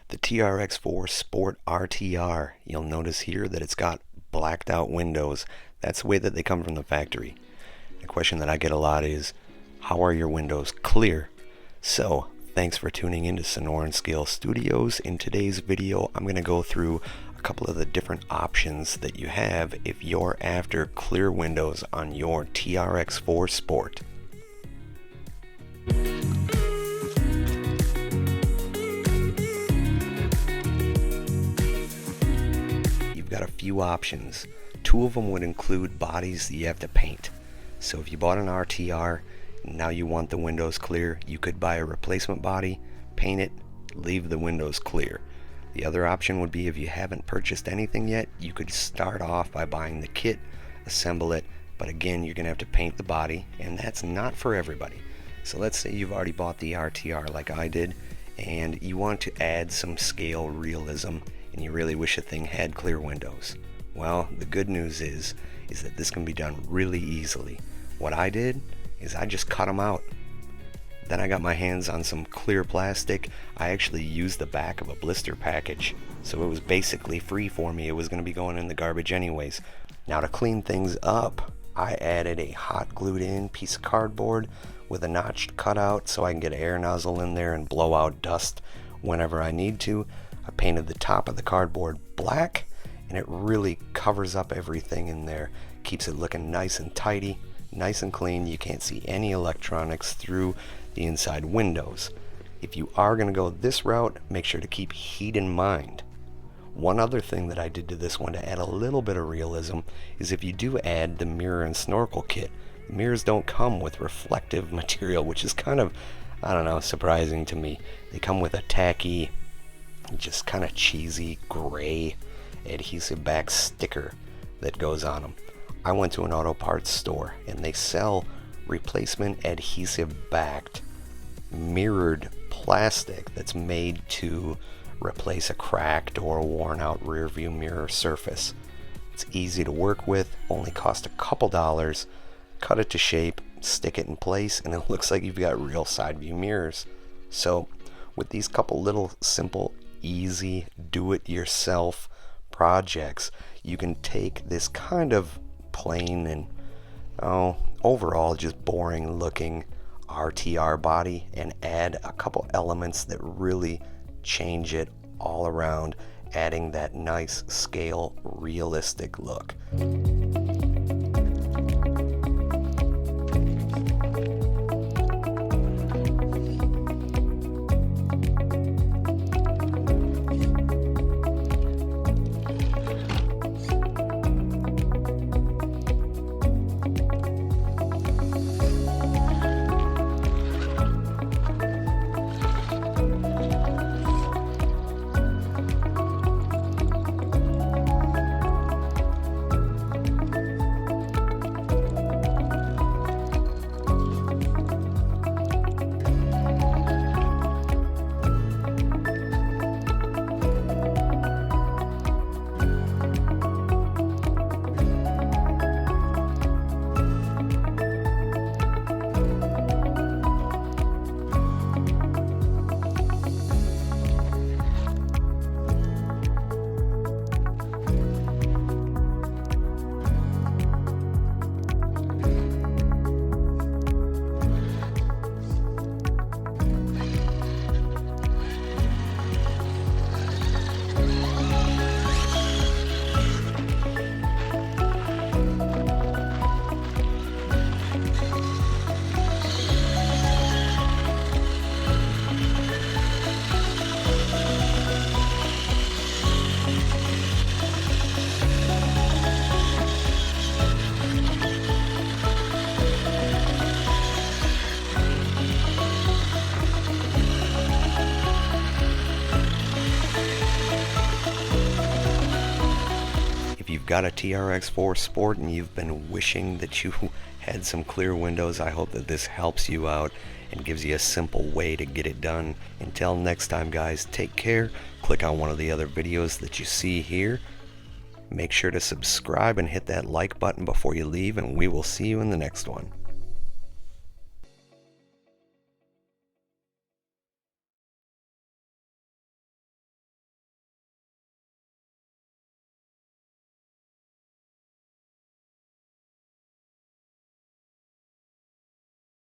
The TRX4 Sport RTR, you'll notice here that it's got blacked out windows. That's the way that they come from the factory. The question that I get a lot is, how are your windows clear? So, thanks for tuning in to Sonora and Scale Studios. In today's video, I'm going to go through a couple of the different options that you have if you're after clear windows on your TRX4 Sport. You've got a few options. Two of them would include bodies that you have to paint. So if you bought an RTR and now you want the windows clear, you could buy a replacement body, paint it, leave the windows clear. The other option would be if you haven't purchased anything yet, you could start off by buying the kit, assemble it, but again you're going to have to paint the body, and that's not for everybody. So let's say you've already bought the RTR like I did, and you want to add some scale realism, and you really wish the thing had clear windows. Well, the good news is that this can be done really easily. What I did is I just cut them out. Then I got my hands on some clear plastic. I actually used the back of a blister package, so it was basically free for me. It was going to be going in the garbage anyways. Now to clean things up, I added a hot glued in piece of cardboard with a notched cutout so I can get an air nozzle in there and blow out dust whenever I need to. I painted the top of the cardboard black, and it really covers up everything in there. Keeps it looking nice and tidy, nice and clean. You can't see any electronics through the inside windows. If you are going to go this route, make sure to keep heat in mind. One other thing that I did to this one to add a little bit of realism is if you do add the mirror and snorkel kit, mirrors don't come with reflective material, which is kind of, I don't know, surprising to me. They come with a tacky, just kind of cheesy gray adhesive back sticker that goes on them. I went to an auto parts store and they sell replacement adhesive backed mirrored plastic that's made to replace a cracked or worn out rear view mirror surface. It's easy to work with, only cost a couple dollars. Cut it to shape, stick it in place, and it looks like you've got real side view mirrors. So with these couple little simple, easy, do-it-yourself projects, you can take this kind of plain and overall just boring looking RTR body and add a couple elements that really change it all around, adding that nice scale realistic look. If you've got a TRX4 Sport and you've been wishing that you had some clear windows, I hope that this helps you out and gives you a simple way to get it done. Until next time, guys, take care. Click on one of the other videos that you see here. Make sure to subscribe and hit that like button before you leave, and we will see you in the next one.